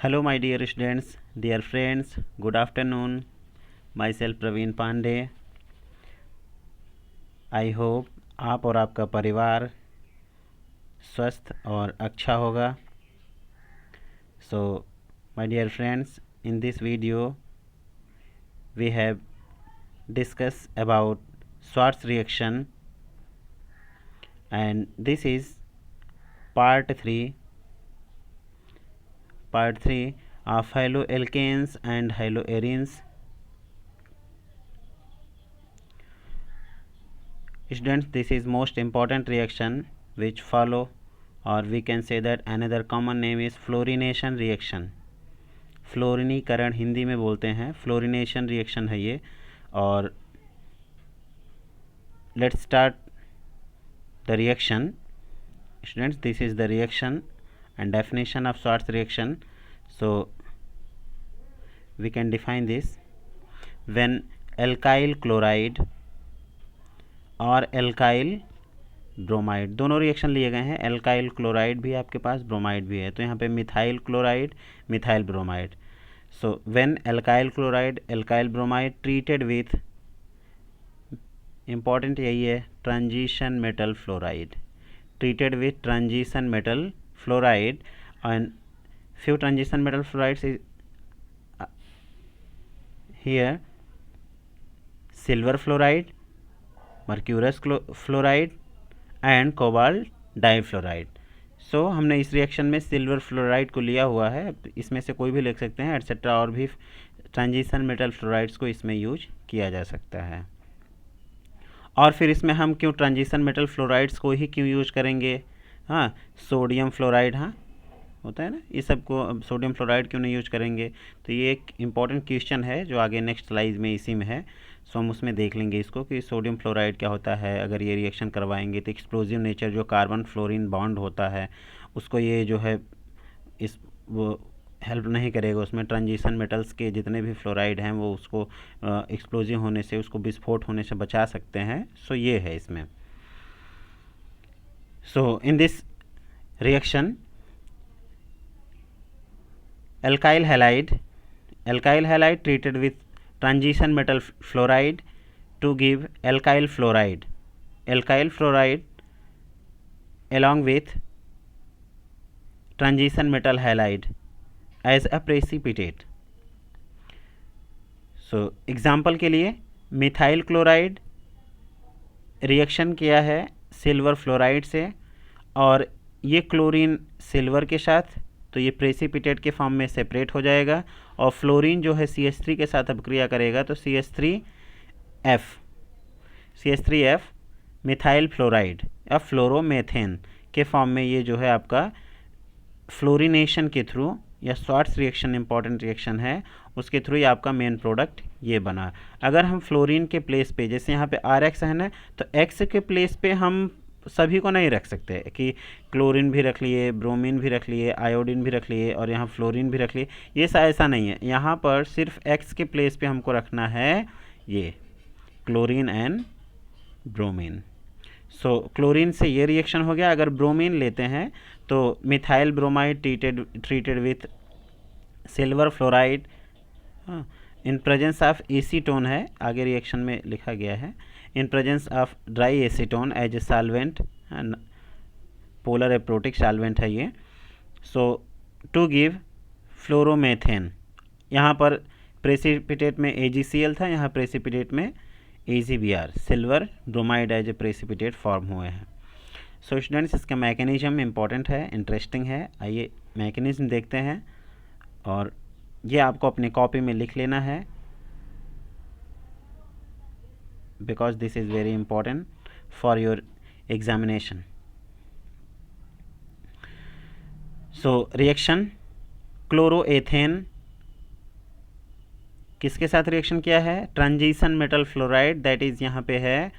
Hello, my dear students, dear friends, good afternoon. Myself Praveen Pandey. I hope आप और आपका परिवार स्वस्थ और अच्छा होगा. So, my dear friends, in this video, we have discussed about Schwarz reaction, and this is part 3 of haloalkanes and haloarenes. Students, this is most important reaction which follow, or we can say that another common name is fluorination reaction. फ्लोरिनीकरण Hindi में बोलते हैं, fluorination reaction है ये. और let's start the reaction. Students, this is the reaction and definition of Schwarz reaction. So we can define this: when alkyl chloride और alkyl bromide, दोनों reaction लिए गए हैं. एल्काइल क्लोराइड भी आपके पास, ब्रोमाइड भी है, तो यहाँ पे methyl chloride, methyl bromide. So when alkyl chloride, alkyl bromide treated with, important यही है, transition metal fluoride, treated with transition metal fluoride, and few transition metal fluorides is here: silver fluoride, mercurous fluoride and cobalt difluoride. सो हमने इस reaction में silver fluoride को लिया हुआ है, इसमें से कोई भी लिख सकते हैं एटसेट्रा, और भी ट्रांजिशन मेटल फ्लोराइड्स को इसमें यूज किया जा सकता है. और फिर इसमें हम क्यों ट्रांजिशन मेटल फ्लोराइड्स को ही क्यों यूज करेंगे? हाँ, सोडियम फ्लोराइड, हाँ होता है ना, ये सब को सोडियम फ्लोराइड क्यों नहीं यूज करेंगे? तो ये एक इम्पॉर्टेंट क्वेश्चन है जो आगे नेक्स्ट स्लाइड में इसी में है. सो हम उसमें देख लेंगे इसको कि सोडियम फ्लोराइड क्या होता है. अगर ये रिएक्शन करवाएंगे तो एक्सप्लोजिव नेचर जो कार्बन फ्लोरीन बॉन्ड होता है उसको ये जो है इस वो हेल्प नहीं करेगा. उसमें ट्रांजिशन मेटल्स के जितने भी फ्लोराइड हैं वो उसको एक्सप्लोजिव होने से, उसको विस्फोट होने से बचा सकते हैं. सो ये है इसमें. So in this reaction alkyl halide treated with transition metal fluoride to give alkyl fluoride along with transition metal halide as a precipitate. So example के लिए मिथाइल क्लोराइड रिएक्शन किया है सिल्वर फ्लोराइड से, और ये क्लोरीन सिल्वर के साथ, तो ये प्रेसिपिटेट के फॉर्म में सेपरेट हो जाएगा. और फ्लोरीन जो है CH3 के साथ अपक्रिया करेगा तो CH3F मिथाइल फ्लोराइड या फ्लोरोमेथेन के फॉर्म में ये जो है आपका फ्लोरिनेशन के थ्रू, या श्वार्ट्ज रिएक्शन इंपॉर्टेंट रिएक्शन है, उसके थ्रू ये आपका मेन प्रोडक्ट ये बना. अगर हम फ्लोरीन के प्लेस पे, जैसे यहाँ पे RX है ना, तो X के प्लेस पे हम सभी को नहीं रख सकते कि क्लोरीन भी रख लिए, ब्रोमीन भी रख लिए, आयोडीन भी रख लिए और यहाँ फ्लोरीन भी रख लिए. ये ऐसा नहीं है. यहाँ पर सिर्फ X के प्लेस पे हमको रखना है ये chlorine and bromine. So chlorine से ये रिएक्शन हो गया. अगर ब्रोमीन लेते हैं तो methyl bromide treated with silver fluoride in presence of acetone है, आगे रिएक्शन में लिखा गया है, in presence of dry acetone as a solvent, polar aprotic solvent है ये. सो टू गिव फ्लोरोमेथेन, यहाँ पर प्रेसिपिटेट में AgCl था, यहाँ प्रेसिपिटेट में AgBr, silver bromide as a precipitate form हुए हैं. सो स्टूडेंट्स, इसका मैकेनिज्म इंपॉर्टेंट है, इंटरेस्टिंग है. आइए मैकेनिज्म देखते हैं, और ये आपको अपनी कॉपी में लिख लेना है because this is very important for your examination. So reaction chloroethane किसके साथ रिएक्शन किया है? Transition metal fluoride, that is यहाँ पे है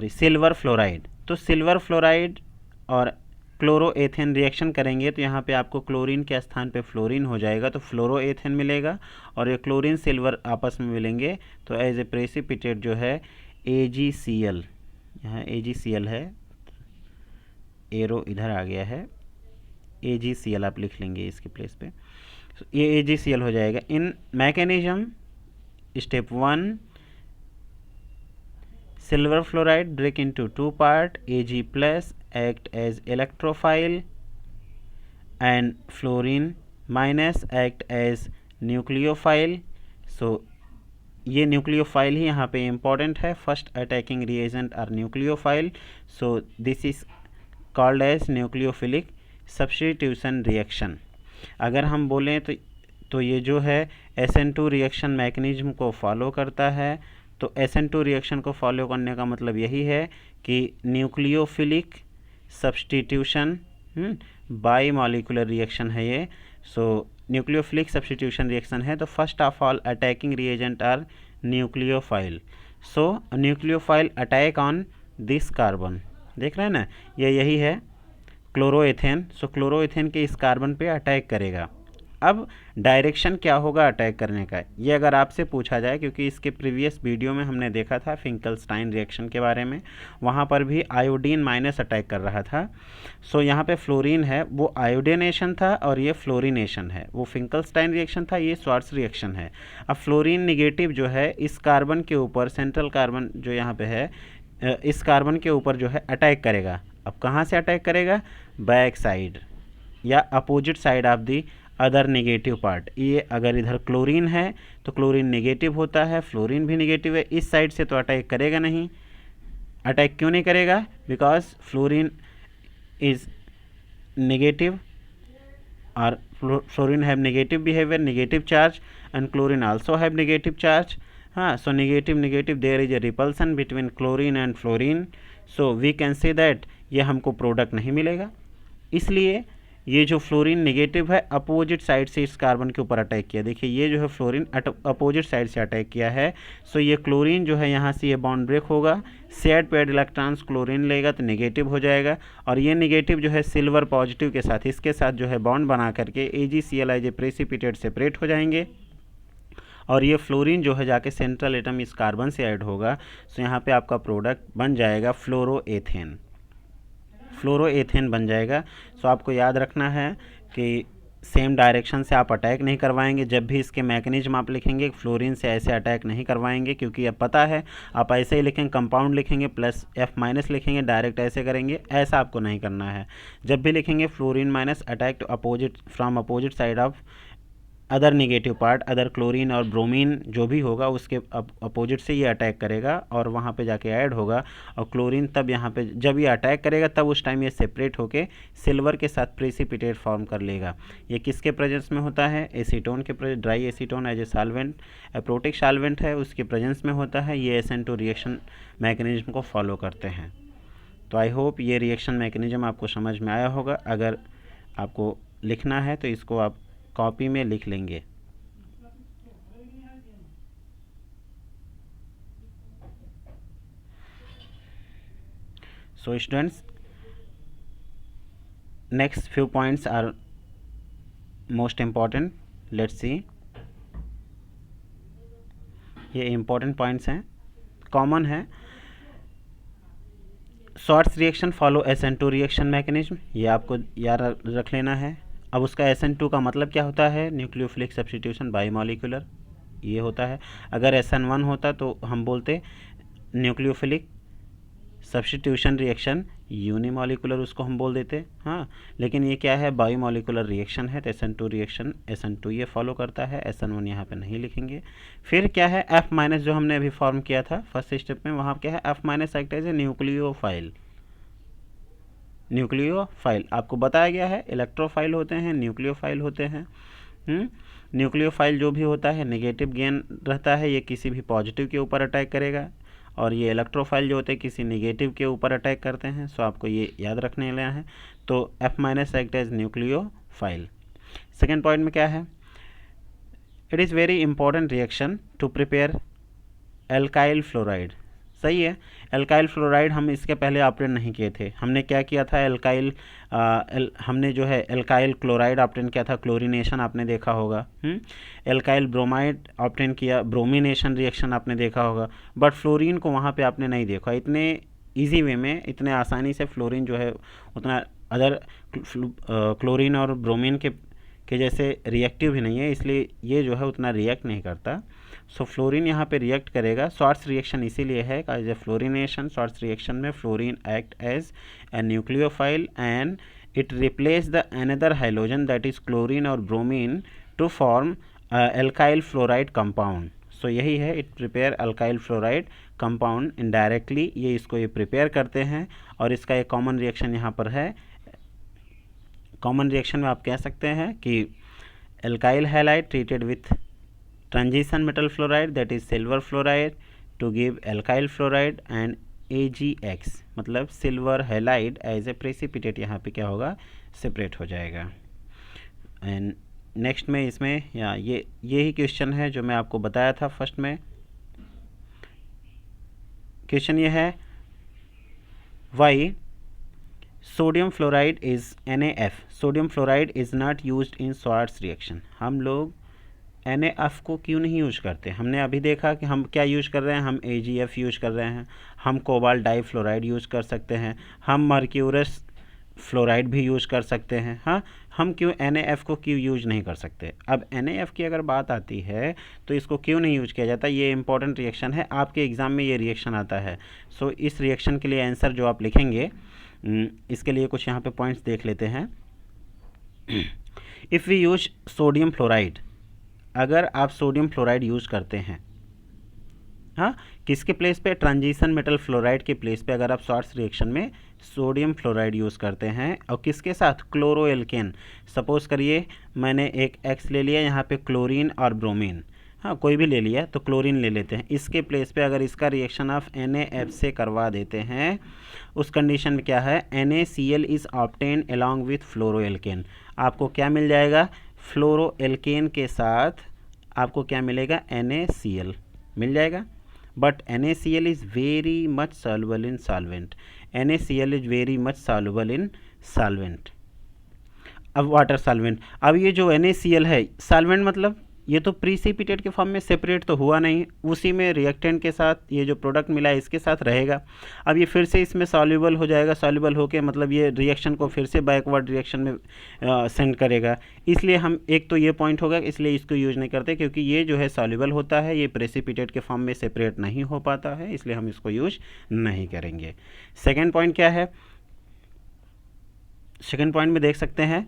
सिल्वर फ्लोराइड. तो सिल्वर फ्लोराइड और क्लोरोएथेन रिएक्शन करेंगे तो यहाँ पे आपको क्लोरीन के स्थान पे फ्लोरीन हो जाएगा, तो फ्लोरोएथेन मिलेगा, और ये क्लोरीन सिल्वर आपस में मिलेंगे तो एज ए प्रेसिपिटेट जो है AgCl, यहाँ AgCl है, एरो इधर आ गया है, AgCl आप लिख लेंगे इसके प्लेस पे, ये AgCl हो जाएगा। इन mechanism step 1, silver fluoride break into two part, Ag plus act as electrophile and fluorine minus act as nucleophile। so ये न्यूक्लियोफाइल ही यहाँ पे इम्पॉर्टेंट है। First attacking reagent are nucleophile, so this is called as nucleophilic substitution reaction. अगर हम बोलें तो ये जो है SN2 रिएक्शन मैकेनिज्म को फॉलो करता है। तो SN2 रिएक्शन को फॉलो करने का मतलब यही है कि nucleophilic substitution bimolecular reaction है ये। सो न्यूक्लियोफिलिक सब्स्टिट्यूशन रिएक्शन है, तो first of all attacking reagent are nucleophile. So nucleophile attack on this carbon, देख रहे हैं ना, ये यही है क्लोरोएथेन। सो क्लोरोएथेन के इस कार्बन पे अटैक करेगा। अब डायरेक्शन क्या होगा अटैक करने का, ये अगर आपसे पूछा जाए, क्योंकि इसके प्रीवियस वीडियो में हमने देखा था फिंकलस्टाइन रिएक्शन के बारे में, वहाँ पर भी आयोडीन माइनस अटैक कर रहा था। सो यहाँ पे फ्लोरीन है, वो आयोडिनेशन था और ये फ्लोरिनेशन है। वो फिंकलस्टाइन रिएक्शन था, ये श्वार्ट्ज रिएक्शन है। अब फ्लोरीन निगेटिव जो है इस कार्बन के ऊपर, सेंट्रल कार्बन जो यहाँ पे है, इस कार्बन के ऊपर जो है अटैक करेगा। अब कहाँ से अटैक करेगा, बैक साइड या opposite side of the other negative part. ये अगर इधर क्लोरीन है तो क्लोरीन नेगेटिव होता है, फ्लोरीन भी नेगेटिव है, इस साइड से तो अटैक करेगा नहीं। अटैक क्यों नहीं करेगा, बिकॉज फ्लोरीन इज नेगेटिव और fluorine have negative behaviour, negative charge, and chlorine also have negative charge. हाँ, so negative negative there is a repulsion between chlorine and fluorine. So we can say that ये हमको product नहीं मिलेगा। इसलिए ये जो fluorine negative है opposite side से इस कार्बन के ऊपर अटैक किया। देखिए ये जो है फ्लोरीन अपोजिट साइड से अटैक किया है। सो ये क्लोरीन जो है यहाँ से ये बॉन्ड ब्रेक होगा, शेयर्ड पेयर्ड इलेक्ट्रॉन्स क्लोरीन लेगा तो नेगेटिव हो जाएगा, और ये नेगेटिव जो है सिल्वर पॉजिटिव के साथ, इसके साथ जो है बॉन्ड बना करके AgCl as a precipitate separate हो जाएंगे, और ये फ्लोरीन जो है जाके सेंट्रल एटम इस कार्बन से ऐड होगा। सो यहाँ पे आपका प्रोडक्ट बन जाएगा फ्लोरोएथेन, फ्लोरोएथेन बन जाएगा। सो आपको याद रखना है कि सेम डायरेक्शन से आप अटैक नहीं करवाएंगे। जब भी इसके मैकेनिज्म आप लिखेंगे फ्लोरीन से ऐसे अटैक नहीं करवाएंगे, क्योंकि अब पता है आप ऐसे ही लिखेंगे, कंपाउंड लिखेंगे प्लस F- लिखेंगे, डायरेक्ट ऐसे करेंगे, ऐसा आपको नहीं करना है। जब भी लिखेंगे fluorine minus attack opposite from opposite side of other negative part, other chlorine और ब्रोमीन जो भी होगा उसके अपोजिट से ये अटैक करेगा और वहाँ पे जाके ऐड होगा, और क्लोरीन तब यहाँ पे जब ये अटैक करेगा तब उस टाइम ये सेपरेट होके सिल्वर के साथ प्रेसिपिटेट फॉर्म कर लेगा। ये किसके प्रेजेंस में होता है, एसीटोन के presence, dry acetone as a solvent, aprotic solvent है उसके प्रेजेंस में होता है। ये SN2 रिएक्शन मैकेनिज्म को फॉलो करते हैं। तो आई होप ये रिएक्शन मैकेनिज्म आपको समझ में आया होगा। अगर आपको लिखना है तो इसको आप कॉपी में लिख लेंगे। So students, next few points are most important, let's see. ये इम्पॉर्टेंट पॉइंट्स हैं, कॉमन है। Swarts reaction follow SN2 reaction mechanism, ये आपको याद रख लेना है। अब उसका SN2 का मतलब क्या होता है, न्यूक्लियोफिलिक सब्स्टिट्यूशन बाई मॉलिक्यूलर, ये होता है। अगर SN1 होता तो हम बोलते न्यूक्लियोफिलिक सब्स्टिट्यूशन रिएक्शन यूनिमॉलिकुलर, उसको हम बोल देते। हाँ, लेकिन ये क्या है, बाई मॉलिकुलर रिएक्शन है, तो SN2 रिएक्शन SN2 ये फॉलो करता है, SN1 यहाँ पे नहीं लिखेंगे। फिर क्या है, F- जो हमने अभी फॉर्म किया था फर्स्ट स्टेप में, वहाँ क्या है, F- act as a nucleophile. Nucleophile आपको बताया गया है, इलेक्ट्रोफाइल होते हैं, न्यूक्लियोफाइल होते हैं। न्यूक्लियोफाइल जो भी होता है नेगेटिव गेन रहता है, ये किसी भी पॉजिटिव के ऊपर अटैक करेगा, और ये इलेक्ट्रोफाइल जो होते हैं किसी नेगेटिव के ऊपर अटैक करते हैं। सो आपको ये याद रखने लेना है। तो F- act as nucleophile. Second point में क्या है, it is very important reaction to prepare alkyl fluoride. सही है, एल्काइल फ्लोराइड हम इसके पहले ऑप्टेन नहीं किए थे। हमने क्या किया था, हमने जो है एल्काइल क्लोराइड ऑप्टेन किया था, क्लोरीनेशन आपने देखा होगा। एल्काइल ब्रोमाइड ऑप्टेन किया, ब्रोमिनेशन रिएक्शन आपने देखा होगा, बट फ्लोरीन को वहाँ पे आपने नहीं देखा। इतने ईजी वे में, इतने आसानी से फ्लोरीन जो है उतना अदर क्लोरीन और ब्रोमीन के जैसे रिएक्टिव भी नहीं है, इसलिए ये जो है उतना रिएक्ट नहीं करता। सो फ्लोरीन यहाँ पे रिएक्ट करेगा। शॉर्ट्स रिएक्शन इसीलिए है एज फ्लोरिनेशन। शॉर्ट्स रिएक्शन में fluorine act as a nucleophile and it replace the another hydrogen that is chlorine और bromine to form alkyl fluoride compound. So यही है, it prepare alkyl fluoride compound indirectly, ये prepare करते हैं। और इसका एक कॉमन रिएक्शन यहाँ पर है। कॉमन रिएक्शन में आप कह सकते हैं कि alkyl halide treated with transition metal fluoride that is silver fluoride to give alkyl fluoride and AgX, मतलब silver halide as a precipitate यहाँ पे क्या होगा, सेपरेट हो जाएगा। एंड नेक्स्ट में इसमें या यही क्वेश्चन है जो मैं आपको बताया था फर्स्ट में। क्वेश्चन ये है why sodium fluoride is NaF, sodium fluoride is not used in Swarts reaction. हम लोग NaF को क्यों नहीं यूज करते? हमने अभी देखा कि हम क्या यूज कर रहे हैं, हम AgF यूज कर रहे हैं, हम कोबाल्ट डाइफ्लोराइड यूज कर सकते हैं, हम मर्क्यूरस फ्लोराइड भी यूज कर सकते हैं। हाँ, हम क्यों NaF को क्यों यूज नहीं कर सकते? अब NaF की अगर बात आती है तो इसको क्यों नहीं यूज किया जाता? ये इंपॉर्टेंट रिएक्शन है, आपके एग्ज़ाम में ये रिएक्शन आता है। सो इस रिएक्शन के लिए आंसर जो आप लिखेंगे, इसके लिए कुछ यहाँ पे पॉइंट्स देख लेते हैं। If we use sodium fluoride, अगर आप सोडियम फ्लोराइड यूज़ करते हैं, हाँ, किसके प्लेस पे? ट्रांजिशन मेटल फ्लोराइड के प्लेस पे अगर आप शॉर्ट्स रिएक्शन में सोडियम फ्लोराइड यूज़ करते हैं, और किसके साथ? क्लोरोएल्केन। सपोज़ करिए मैंने एक X ले लिया, यहाँ पे क्लोरीन और ब्रोमीन, हाँ कोई भी ले लिया, तो क्लोरीन ले लेते हैं। इसके प्लेस पे अगर इसका रिएक्शन आप NaF से करवा देते हैं, उस कंडीशन में क्या है, NaCl is obtain along with fluoroalkane. आपको क्या मिल जाएगा? फ्लोरोएल्केन के साथ आपको क्या मिलेगा? NaCl मिल जाएगा। But NaCl is very much soluble in solvent. NaCl is very much soluble in solvent. अब वाटर सॉल्वेंट, अब ये जो NaCl है सॉल्वेंट, मतलब ये तो प्रीसिपिटेट के फॉर्म में सेपरेट तो हुआ नहीं, उसी में रिएक्टेंट के साथ ये जो प्रोडक्ट मिला है इसके साथ रहेगा। अब ये फिर से इसमें सॉल्युबल हो जाएगा, सॉल्युबल होके मतलब ये रिएक्शन को फिर से बैकवर्ड रिएक्शन में सेंड करेगा। इसलिए हम, एक तो ये पॉइंट होगा, इसलिए इसको यूज नहीं करते, क्योंकि ये जो है सॉल्युबल होता है, ये प्रेसिपिटेट के फॉर्म में सेपरेट नहीं हो पाता है, इसलिए हम इसको यूज नहीं करेंगे। सेकेंड पॉइंट क्या है? सेकेंड पॉइंट में देख सकते हैं,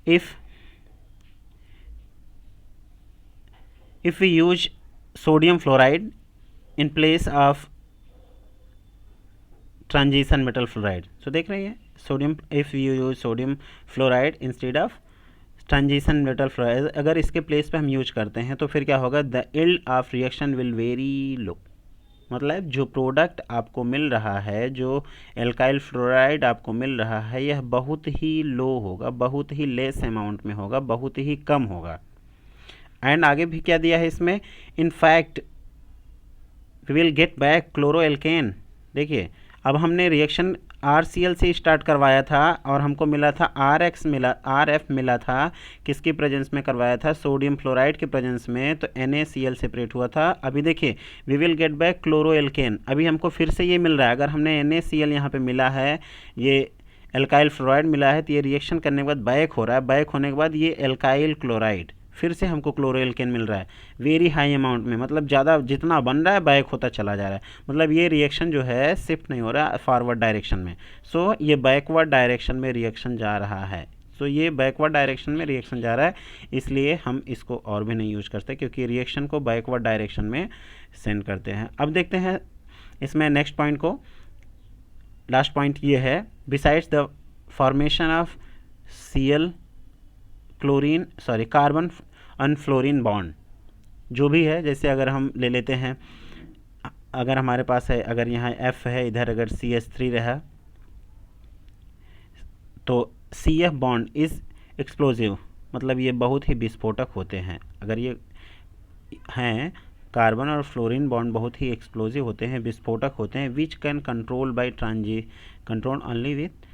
if we use sodium fluoride in place of transition metal fluoride, so देख रहे हैं sodium, if you use sodium fluoride instead of transition metal fluoride, अगर इसके प्लेस पे हम यूज करते हैं तो फिर क्या होगा? the yield of reaction will very low, मतलब जो प्रोडक्ट आपको मिल रहा है, जो एल्काइल फ्लोराइड आपको मिल रहा है, यह बहुत ही लो होगा, बहुत ही लेस अमाउंट में होगा, बहुत ही कम होगा। एंड आगे भी क्या दिया है इसमें? In fact we will get back chloroalkane. देखिए, अब हमने रिएक्शन RCl से स्टार्ट करवाया था और हमको मिला था RF मिला था, किसकी प्रेजेंस में करवाया था? सोडियम फ्लोराइड के प्रेजेंस में, तो NaCl सेपरेट हुआ था। अभी देखिए, वी विल गेट बैक क्लोरोएल्केन, अभी हमको फिर से ये मिल रहा है। अगर हमने NaCl यहाँ पे मिला है, ये एल्काइल फ्लोराइड मिला है, तो ये रिएक्शन करने के बाद बैक हो रहा है, बैक होने के बाद ये एल्काइल क्लोराइड, फिर से हमको क्लोरोएल्केन मिल रहा है वेरी हाई अमाउंट में, मतलब ज़्यादा जितना बन रहा है बैक होता चला जा रहा है, मतलब ये रिएक्शन जो है शिफ्ट नहीं हो रहा है फॉरवर्ड डायरेक्शन में। सो ये बैकवर्ड डायरेक्शन में रिएक्शन जा रहा है, सो ये बैकवर्ड डायरेक्शन में रिएक्शन जा रहा है, इसलिए हम इसको और भी नहीं यूज करते, क्योंकि रिएक्शन को बैकवर्ड डायरेक्शन में सेंड करते हैं। अब देखते हैं इसमें नेक्स्ट पॉइंट को। लास्ट पॉइंट ये है, besides the formation of Cl carbon and fluorine bond, जो भी है, जैसे अगर हम ले लेते हैं, अगर हमारे पास है, अगर यहाँ F है, इधर अगर CH3 रहा, तो CF बॉन्ड इज़ एक्सप्लोजिव, मतलब ये बहुत ही विस्फोटक होते हैं। अगर ये हैं, कार्बन और फ्लोरीन बॉन्ड बहुत ही एक्सप्लोजिव होते हैं, विस्फोटक होते हैं, which can control by control only with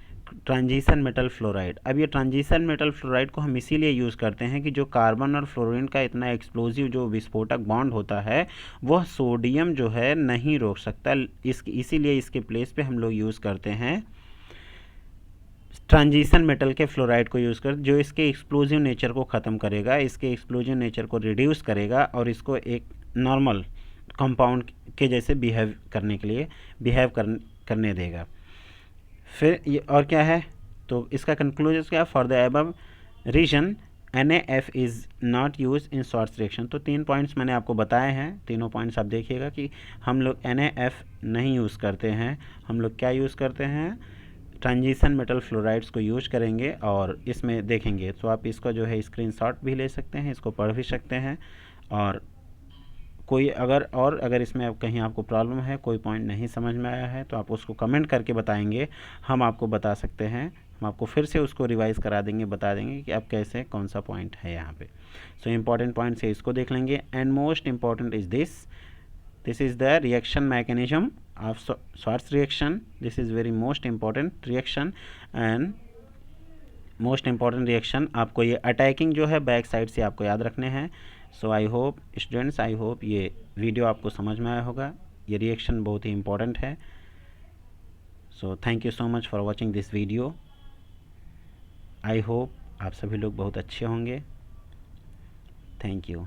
transition metal fluoride. अब ये ट्रांजिशन मेटल फ्लोराइड को हम इसीलिए यूज़ करते हैं कि जो कार्बन और फ्लोरीन का इतना एक्सप्लोजिव जो विस्फोटक बॉन्ड होता है वह सोडियम जो है नहीं रोक सकता, इसीलिए इसके प्लेस पे हम लोग यूज़ करते हैं ट्रांजिशन मेटल के फ्लोराइड को यूज़ कर, जो इसके एक्सप्लोजिव नेचर को ख़त्म करेगा, इसके एक्सप्लोजिव नेचर को रिड्यूस करेगा और इसको एक नॉर्मल कंपाउंड के जैसे करने देगा। फिर ये और क्या है, तो इसका कंक्लूजन क्या है, for the above reason NaF is not use in Swarts reaction. तो 3 पॉइंट्स मैंने आपको बताए हैं, तीनों पॉइंट्स आप देखिएगा कि हम लोग NaF नहीं यूज़ करते हैं, हम लोग क्या यूज़ करते हैं, ट्रांजिशन मेटल फ्लोराइड्स को यूज करेंगे और इसमें देखेंगे। तो आप इसका जो है स्क्रीनशॉट भी ले सकते हैं, इसको पढ़ भी सकते हैं, और कोई अगर इसमें कहीं आपको प्रॉब्लम है, कोई पॉइंट नहीं समझ में आया है, तो आप उसको कमेंट करके बताएंगे, हम आपको बता सकते हैं, हम आपको फिर से उसको रिवाइज़ करा देंगे, बता देंगे कि अब कैसे कौन सा पॉइंट है यहाँ पे। सो इम्पॉर्टेंट पॉइंट है, इसको देख लेंगे। And most important is this is the reaction mechanism of Schwarz reaction. This is very most important reaction, and most important reaction आपको ये अटैकिंग जो है बैक साइड से आपको याद रखने हैं। So I hope students, I hope ये वीडियो आपको समझ में आया होगा, ये रिएक्शन बहुत ही इम्पॉर्टेंट है। So thank you so much for watching this video. I hope आप सभी लोग बहुत अच्छे होंगे। Thank you.